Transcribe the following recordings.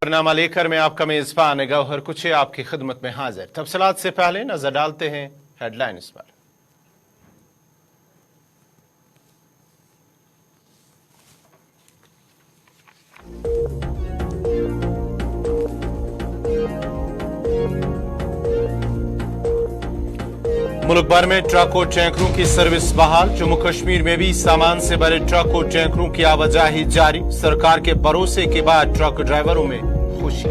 नामा लेकर मैं आपका मेजबान गौहर कुछ आपकी खिदमत में हाजिर। तफसीलात से पहले नजर डालते हैं हेडलाइंस पर। मुल्क भर में ट्रक और टैंकरों की सर्विस बहाल। जम्मू कश्मीर में भी सामान से भरे ट्रक और टैंकरों की आवाजाही जारी। सरकार के भरोसे के बाद ट्रक ड्राइवरों में खुशी।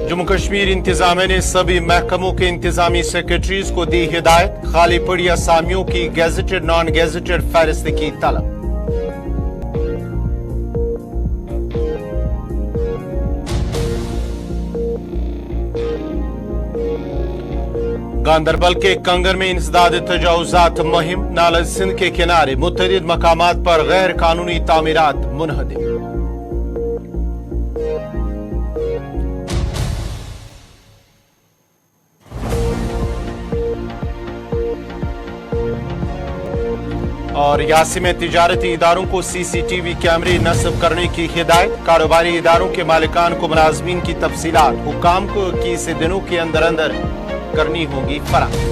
जम्मू कश्मीर इंतजामिया ने सभी महकमों के इंतजामी सेक्रेटरीज को दी हिदायत। खाली पड़ी असामियों की गेजेटेड नॉन गेजेटेड फहरिस्त की तलब। गांदरबल के कंगर में इंसदाद तजावुजात मुहिम। नाला सिंध के किनारे मुतअद्दिद मकामात पर गैर कानूनी तामीरात मुनहदिम। और यासी में तिजारती इदारों को सीसीटीवी कैमरे नस्ब करने की हिदायत। कारोबारी इदारों के मालिकान को मुलाजमीन की तफसीलात हुकाम को 21 दिनों के अंदर अंदर करनी होगी फराहम।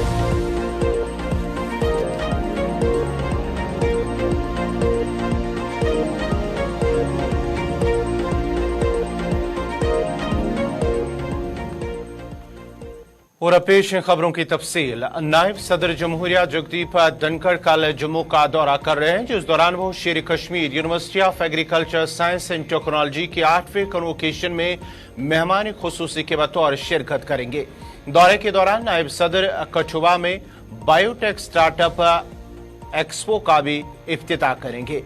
और पेश है खबरों की तफसील। नायब सदर जमहूरिया जगदीप धनखड़ कल जम्मू का दौरा कर रहे हैं, जिस दौरान वो शेर Kashmir university of agriculture science and technology की 8वें कन्वोकेशन में मेहमान खुसूसी के बतौर शिरकत करेंगे। दौरे के दौरान नायब सदर कठुआ में बायोटेक स्टार्टअप एक्सपो का भी इफ्तिताह करेंगे।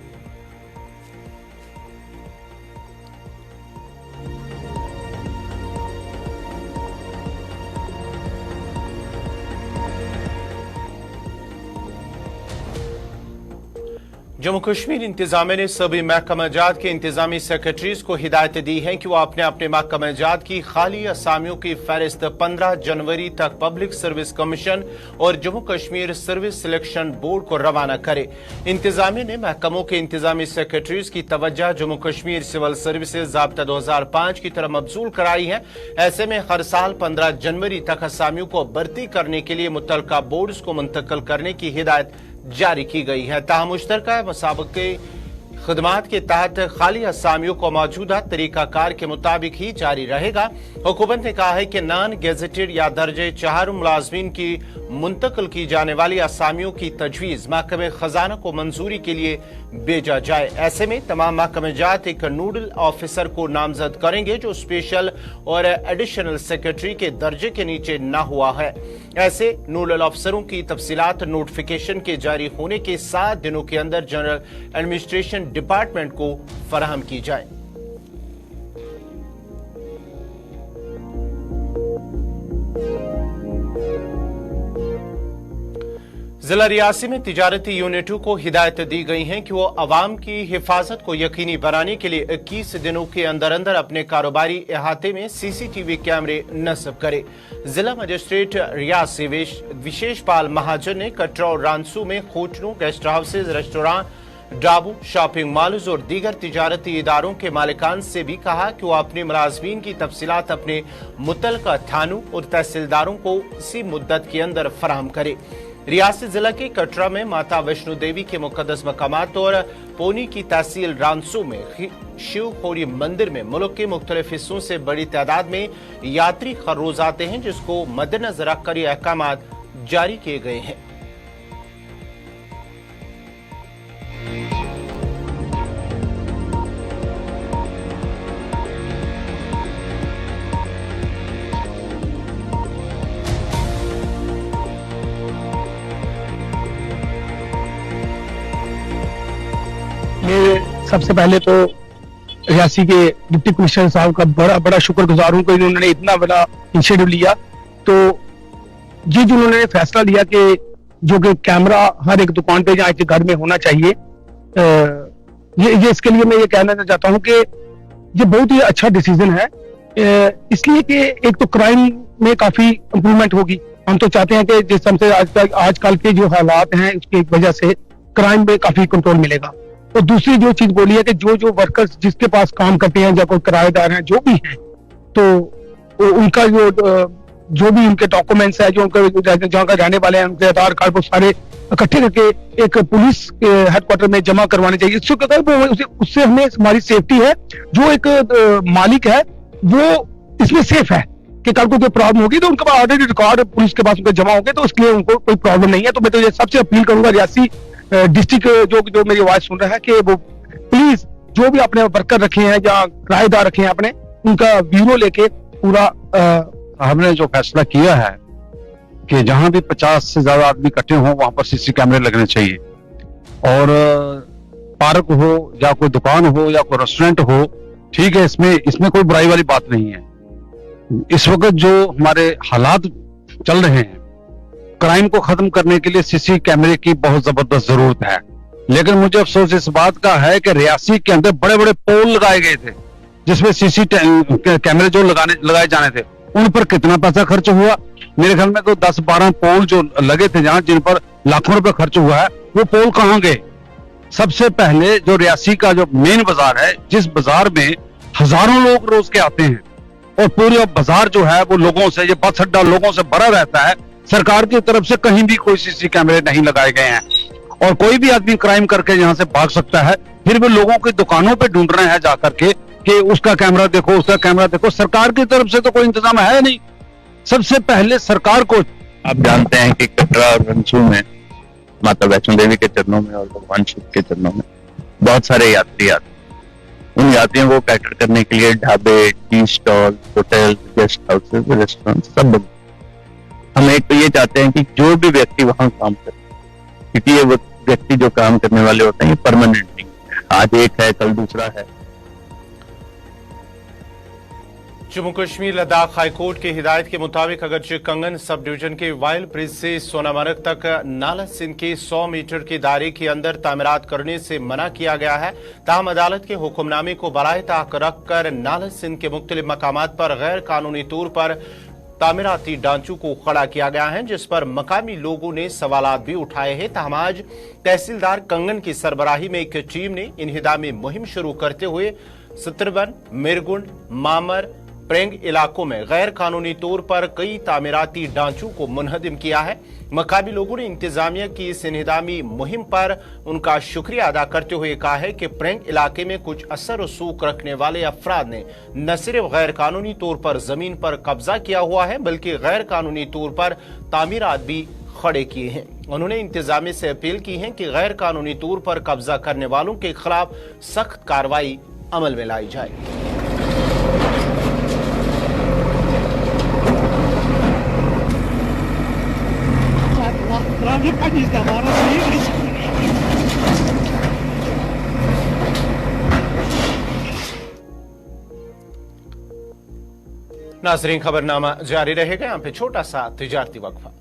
जम्मू कश्मीर इंतजामिया ने सभी महकमा जात के इंतजामी सेक्रेटरीज को हिदायत दी है कि वो अपने अपने महकमा जात की खाली असामियों की फहरिस्त 15 जनवरी तक पब्लिक सर्विस कमीशन और Jammu Kashmir service selection board को रवाना करे। इंतजामिया ने महकमों के इंतजामी सेक्रेटरीज की तवज्जो जम्मू कश्मीर सिविल सर्विसेज ज़ाब्ता 2005 की तरह मबजूल कराई है। ऐसे में हर साल 15 जनवरी तक असामियों को भर्ती करने के लिए मुतल्लिका बोर्ड्स को मुंतकिल करने की हिदायत जारी की गई है। ताहम मुश्तरका मुसाबके खदमात के तहत खाली असामियों को मौजूदा तरीकाकार के मुताबिक ही जारी रहेगा। हुकूमत ने कहा है कि नॉन गेजेटेड या दर्जे 4 मुलाजमीन की मुंतकिल की जाने वाली असामियों की तजवीज महकमे खजाना को मंजूरी के लिए भेजा जाए। ऐसे में तमाम महकमे जात एक नोडल ऑफिसर को नामजद करेंगे जो स्पेशल और एडिशनल सेक्रेटरी के दर्जे के नीचे न हुआ है। ऐसे नोडल अफसरों की तफसीलात नोटिफिकेशन के जारी होने के 7 दिनों के अंदर जनरल एडमिनिस्ट्रेशन डिपार्टमेंट को फराहम की जाए। जिला रियासी में तिजारती यूनिटों को हिदायत दी गई है कि वो अवाम की हिफाजत को यकीनी बनाने के लिए 21 दिनों के अंदर अंदर अपने कारोबारी इहाते में सीसीटीवी कैमरे नस्ब करे। जिला मजिस्ट्रेट रियासी विशेष पाल महाजन ने कटरा और रानसू में होटलों, गेस्ट हाउसेज, रेस्टोरेंट, ढाबों, शॉपिंग मॉल्स और दीगर तिजारती इदारों के मालिकान से भी कहा कि वो अपने मुलाजमीन की तफसीलात अपने मुतल्लिका थानों और तहसीलदारों को इसी मुद्दत के अंदर फराहम करे। रियासी जिला के कटरा में माता वैष्णो देवी के मुकद्दस मकामात और पोनी की तहसील रानसू में शिव खोरी मंदिर में मुल्क के मुख्तलिफ हिस्सों से बड़ी तादाद में यात्री हर रोज आते हैं, जिसको मद्देनजर रखकर ये अहकाम जारी किए गए हैं। सबसे पहले तो रियासी के डिप्टी कमिश्नर साहब का बड़ा बड़ा शुक्रगुजार हूं कि इन्होंने इतना बड़ा इनिशिएटिव लिया। तो जी जो उन्होंने फैसला लिया कि जो कि कैमरा हर एक दुकान पे या घर में होना चाहिए, ये इसके लिए मैं ये कहना चाहता हूं कि ये बहुत ही अच्छा डिसीजन है, इसलिए कि एक तो क्राइम में काफी इंप्रूवमेंट होगी, हम तो चाहते हैं कि जिस हमसे आजकल के जो हालात हैं उसकी वजह से क्राइम में काफी कंट्रोल मिलेगा। और दूसरी जो चीज बोली है कि जो जो वर्कर्स जिसके पास काम करते हैं या कोई किराएदार हैं जो भी हैं, तो उनका जो भी उनके डॉक्यूमेंट्स है, जो उनके जहाँ का रहने वाले हैं, उनके आधार कार्ड वो सारे इकट्ठे करके एक पुलिस के हेडक्वार्टर में जमा करवाने चाहिए। उससे हमें हमारी सेफ्टी है, जो एक मालिक है वो इसमें सेफ है कि कल को कोई प्रॉब्लम होगी तो उनके पास ऑलरेडी रिकॉर्ड पुलिस के पास उनके जमा होंगे, तो उसके लिए उनको कोई प्रॉब्लम नहीं है। तो मैं तो ये सबसे अपील करूंगा रियासी डिस्ट्रिक्ट जो मेरी आवाज सुन रहा है कि वो प्लीज जो भी अपने वर्कर रखे हैं या किराएदार रखे हैं अपने, उनका ब्यूरो लेके पूरा हमने जो फैसला किया है कि जहां भी 50 से ज्यादा आदमी इकट्ठे हों वहां पर सीसी कैमरे लगने चाहिए, और पार्क हो या कोई दुकान हो या कोई रेस्टोरेंट हो, ठीक है, इसमें कोई बुराई वाली बात नहीं है। इस वक्त जो हमारे हालात चल रहे हैं, क्राइम को खत्म करने के लिए सीसी कैमरे की बहुत जबरदस्त जरूरत है। लेकिन मुझे अफसोस इस बात का है कि रियासी के अंदर बड़े बड़े पोल लगाए गए थे जिसमें सीसी कैमरे जो लगाए जाने थे, उन पर कितना पैसा खर्च हुआ? मेरे ख्याल में तो 10-12 पोल जो लगे थे जहां, जिन पर लाखों रुपए खर्च हुआ है, वो पोल कहां गए? सबसे पहले जो रियासी का जो मेन बाजार है, जिस बाजार में हजारों लोग रोज के आते हैं और पूरा बाजार जो है वो लोगों से, ये बस अड्डा लोगों से भरा रहता है, सरकार की तरफ से कहीं भी कोई सीसी कैमरे नहीं लगाए गए हैं। और कोई भी आदमी क्राइम करके यहाँ से भाग सकता है, फिर भी लोगों की दुकानों पे ढूंढ रहे हैं जाकर के कि उसका कैमरा देखो, उसका कैमरा देखो। सरकार की तरफ से तो कोई इंतजाम है नहीं। सबसे पहले सरकार को, आप जानते हैं कि कटरा और रंसू में माता वैष्णो देवी के चरणों में और भगवान शिव के चरणों में बहुत सारे यात्री आते हैं। उन यात्रियों को कैटर करने के लिए ढाबे, tea stall, hotel, guest houses, restaurant सब बंद। हम एक तो ये चाहते हैं कि जो भी व्यक्ति वहां काम करे, क्योंकि ये वो व्यक्ति जो काम करने वाले होते हैं ये परमानेंट नहीं, आज एक है कल दूसरा है। जम्मू कश्मीर लद्दाख हाईकोर्ट की हिदायत के मुताबिक अगरचे कंगन सब डिवीजन के वाइल्ड ब्रिज से सोनामर्ग तक नाला सिंध के 100 मीटर के दायरे के अंदर तामीरात करने से मना किया गया है। ताहम अदालत के हुक्मनामे को बराए ताक रखकर नाला सिंध के मुख्तलिफ मकामात पर गैर कानूनी तौर पर तामीराती ढांचों को खड़ा किया गया है, जिस पर मकामी लोगों ने सवालात भी उठाए हैं। ताहम आज तहसीलदार कंगन की सरबराही में एक टीम ने इंहिदामी मुहिम शुरू करते हुए सतरवन, मिरगुंड, मामर, प्रेंग इलाकों में गैर कानूनी तौर पर कई तामीराती ढांचों को मुनहदिम किया है। मकामी लोगों ने इंतजामिया की इस इंहिदामी मुहिम पर उनका शुक्रिया अदा करते हुए कहा है कि प्रेंग इलाके में कुछ असर रसूख रखने वाले अफराद ने न सिर्फ गैर कानूनी तौर पर जमीन पर कब्जा किया हुआ है, बल्कि गैर कानूनी तौर पर तामीरात भी खड़े किए हैं। उन्होंने इंतजामिया से अपील की है कि गैर कानूनी तौर पर कब्जा करने वालों के खिलाफ सख्त कार्रवाई अमल में लाई जाए। नाजरीन, खबरनामा जारी रहेगा। यहाँ पे छोटा सा तिजारती वक्फा।